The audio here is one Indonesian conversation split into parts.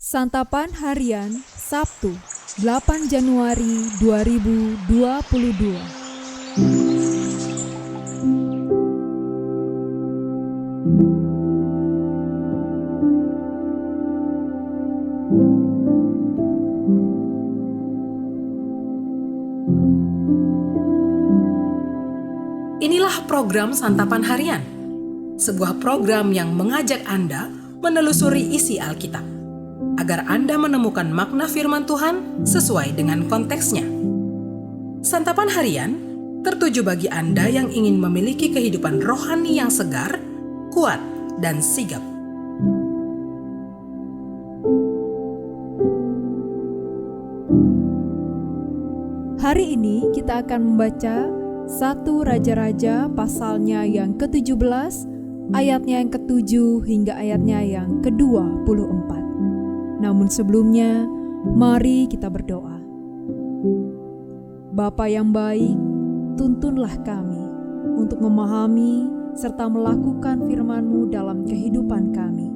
Santapan Harian Sabtu 8 Januari 2022. Inilah program Santapan Harian, sebuah program yang mengajak Anda menelusuri isi Alkitab, agar Anda menemukan makna firman Tuhan sesuai dengan konteksnya. Santapan Harian tertuju bagi Anda yang ingin memiliki kehidupan rohani yang segar, kuat, dan sigap. Hari ini kita akan membaca 1 Raja-Raja pasalnya yang ke-17, ayatnya yang ke-7 hingga ayatnya yang ke-24. Namun sebelumnya, mari kita berdoa. Bapa yang baik, tuntunlah kami untuk memahami serta melakukan firman-Mu dalam kehidupan kami.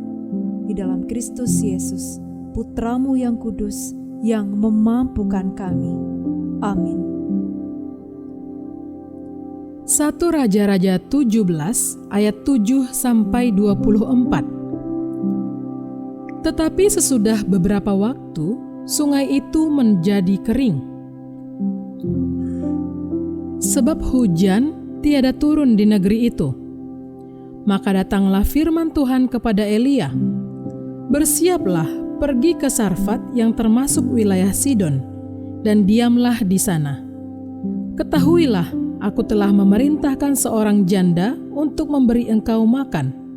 Di dalam Kristus Yesus, Putra-Mu yang kudus, yang memampukan kami. Amin. 1 Raja-Raja 17 ayat 7-24. Tetapi sesudah beberapa waktu, sungai itu menjadi kering. Sebab hujan tiada turun di negeri itu. Maka datanglah firman Tuhan kepada Elia, "Bersiaplah, pergi ke Sarfat yang termasuk wilayah Sidon, dan diamlah di sana. Ketahuilah, aku telah memerintahkan seorang janda untuk memberi engkau makan."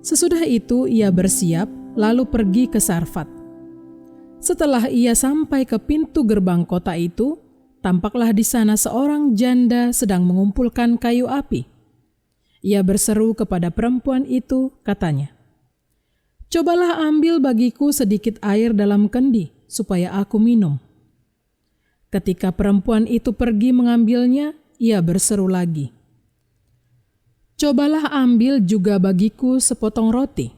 Sesudah itu ia bersiap, lalu pergi ke Sarfat. Setelah ia sampai ke pintu gerbang kota itu, tampaklah di sana seorang janda sedang mengumpulkan kayu api. Ia berseru kepada perempuan itu, katanya, "Cobalah ambil bagiku sedikit air dalam kendi, supaya aku minum." Ketika perempuan itu pergi mengambilnya, ia berseru lagi, "Cobalah ambil juga bagiku sepotong roti."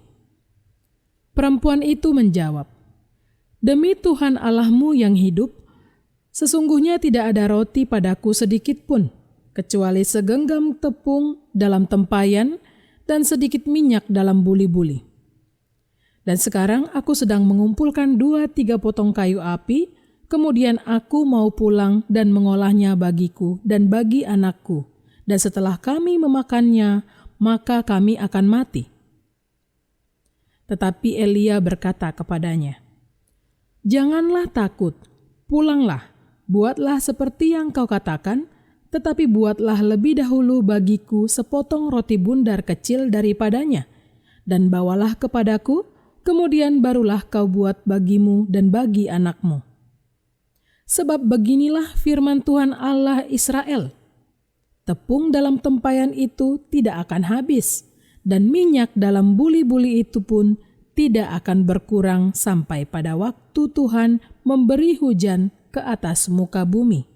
Perempuan itu menjawab, "Demi Tuhan Allahmu yang hidup, sesungguhnya tidak ada roti padaku sedikit pun, kecuali segenggam tepung dalam tempayan dan sedikit minyak dalam buli-buli. Dan sekarang aku sedang mengumpulkan 2-3 potong kayu api, kemudian aku mau pulang dan mengolahnya bagiku dan bagi anakku, dan setelah kami memakannya, maka kami akan mati." Tetapi Elia berkata kepadanya, "Janganlah takut, pulanglah, buatlah seperti yang kau katakan, tetapi buatlah lebih dahulu bagiku sepotong roti bundar kecil daripadanya, dan bawalah kepadaku, kemudian barulah kau buat bagimu dan bagi anakmu. Sebab beginilah firman Tuhan Allah Israel, tepung dalam tempayan itu tidak akan habis, dan minyak dalam buli-buli itu pun tidak akan berkurang sampai pada waktu Tuhan memberi hujan ke atas muka bumi."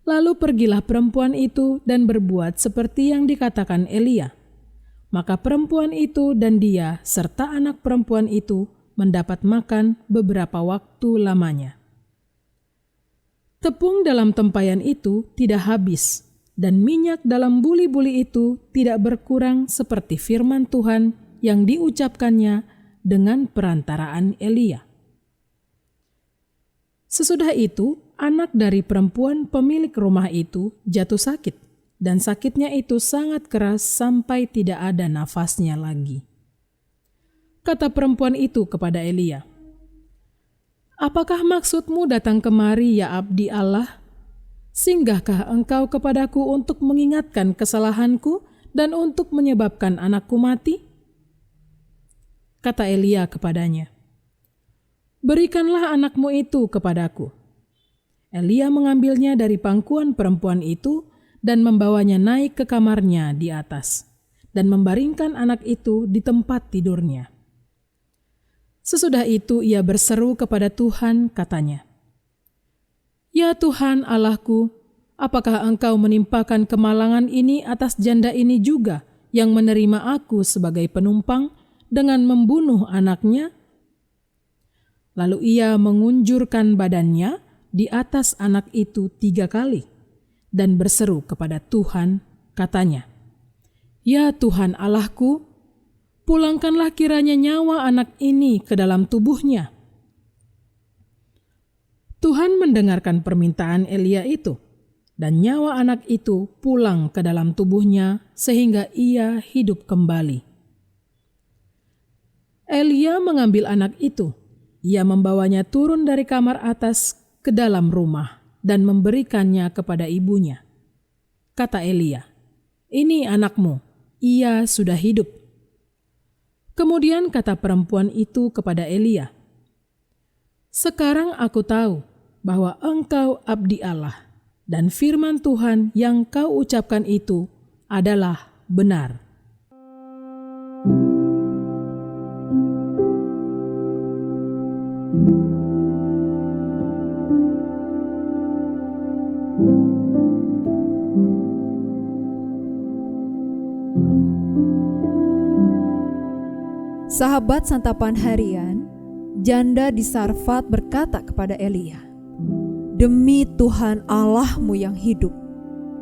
Lalu pergilah perempuan itu dan berbuat seperti yang dikatakan Elia. Maka perempuan itu dan dia serta anak perempuan itu mendapat makan beberapa waktu lamanya. Tepung dalam tempayan itu tidak habis, dan minyak dalam buli-buli itu tidak berkurang seperti firman Tuhan yang diucapkannya dengan perantaraan Elia. Sesudah itu, anak dari perempuan pemilik rumah itu jatuh sakit, dan sakitnya itu sangat keras sampai tidak ada nafasnya lagi. Kata perempuan itu kepada Elia, "Apakah maksudmu datang kemari, ya abdi Allah? Singgahkah engkau kepadaku untuk mengingatkan kesalahanku dan untuk menyebabkan anakku mati?" Kata Elia kepadanya, "Berikanlah anakmu itu kepadaku." Elia mengambilnya dari pangkuan perempuan itu dan membawanya naik ke kamarnya di atas, dan membaringkan anak itu di tempat tidurnya. Sesudah itu ia berseru kepada Tuhan, katanya, "Ya Tuhan Allahku, apakah engkau menimpakan kemalangan ini atas janda ini juga yang menerima aku sebagai penumpang dengan membunuh anaknya?" Lalu ia mengunjurkan badannya di atas anak itu 3 kali dan berseru kepada Tuhan, katanya, "Ya Tuhan Allahku, pulangkanlah kiranya nyawa anak ini ke dalam tubuhnya." Tuhan mendengarkan permintaan Elia itu, dan nyawa anak itu pulang ke dalam tubuhnya sehingga ia hidup kembali. Elia mengambil anak itu. Ia membawanya turun dari kamar atas ke dalam rumah dan memberikannya kepada ibunya. Kata Elia, "Ini anakmu, ia sudah hidup." Kemudian kata perempuan itu kepada Elia, "Sekarang aku tahu bahwa engkau abdi Allah, dan firman Tuhan yang kau ucapkan itu adalah benar." Sahabat santapan harian, janda di Sarfat berkata kepada Elia, "Demi Tuhan Allahmu yang hidup,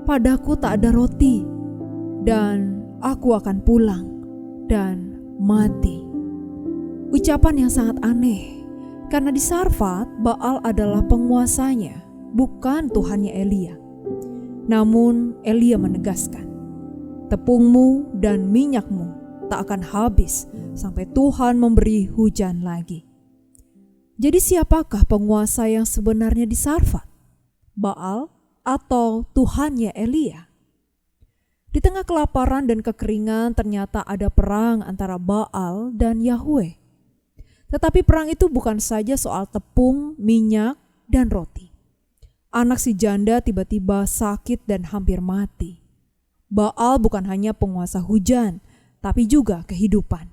padaku tak ada roti, dan aku akan pulang dan mati." Ucapan yang sangat aneh, karena di Sarfat Baal adalah penguasanya, bukan Tuhannya Elia. Namun Elia menegaskan, "Tepungmu dan minyakmu tak akan habis sampai Tuhan memberi hujan lagi." Jadi siapakah penguasa yang sebenarnya di Sarfat? Baal atau Tuhannya Elia? Di tengah kelaparan dan kekeringan ternyata ada perang antara Baal dan Yahweh. Tetapi perang itu bukan saja soal tepung, minyak, dan roti. Anak si janda tiba-tiba sakit dan hampir mati. Baal bukan hanya penguasa hujan, tapi juga kehidupan.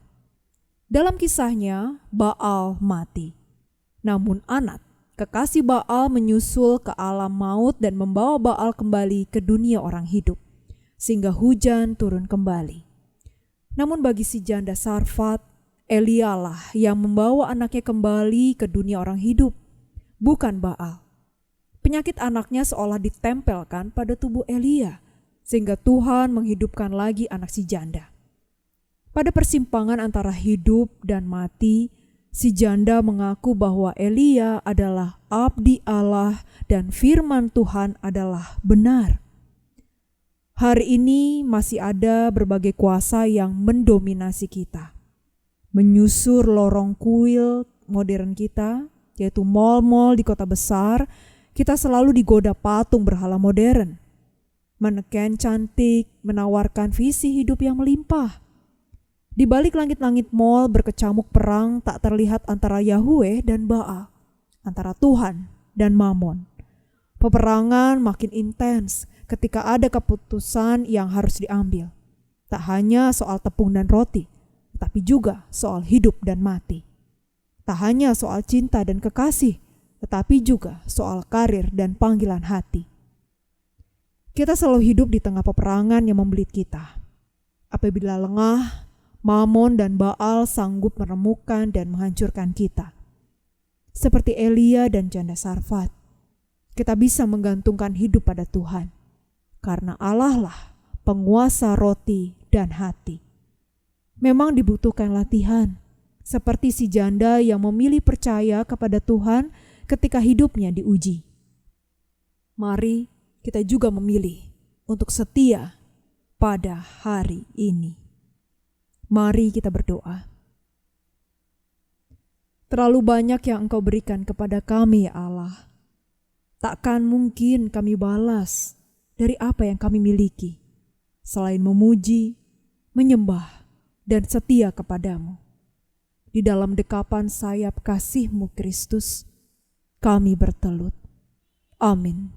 Dalam kisahnya, Baal mati. Namun Anat, kekasih Baal, menyusul ke alam maut dan membawa Baal kembali ke dunia orang hidup, sehingga hujan turun kembali. Namun bagi si janda Sarfat, Elia lah yang membawa anaknya kembali ke dunia orang hidup, bukan Baal. Penyakit anaknya seolah ditempelkan pada tubuh Elia, sehingga Tuhan menghidupkan lagi anak si janda. Pada persimpangan antara hidup dan mati, si janda mengaku bahwa Elia adalah abdi Allah dan firman Tuhan adalah benar. Hari ini masih ada berbagai kuasa yang mendominasi kita, menyusur lorong kuil modern kita, yaitu mal-mal di kota besar. Kita selalu digoda patung berhala modern, maneken cantik menawarkan visi hidup yang melimpah. Di balik langit-langit mal berkecamuk perang tak terlihat antara Yahweh dan Baal, antara Tuhan dan Mamon. Peperangan makin intens ketika ada keputusan yang harus diambil. Tak hanya soal tepung dan roti, tapi juga soal hidup dan mati. Tak hanya soal cinta dan kekasih, tetapi juga soal karir dan panggilan hati. Kita selalu hidup di tengah peperangan yang membelit kita. Apabila lengah, Mamon dan Baal sanggup meremukkan dan menghancurkan kita. Seperti Elia dan janda Sarfat, kita bisa menggantungkan hidup pada Tuhan, karena Allah lah penguasa roti dan hati. Memang dibutuhkan latihan, seperti si janda yang memilih percaya kepada Tuhan ketika hidupnya diuji. Mari kita juga memilih untuk setia pada hari ini. Mari kita berdoa. Terlalu banyak yang Engkau berikan kepada kami, ya Allah. Takkan mungkin kami balas dari apa yang kami miliki, selain memuji, menyembah, dan setia kepadamu. Di dalam dekapan sayap kasih-Mu Kristus, kami bertelut. Amin.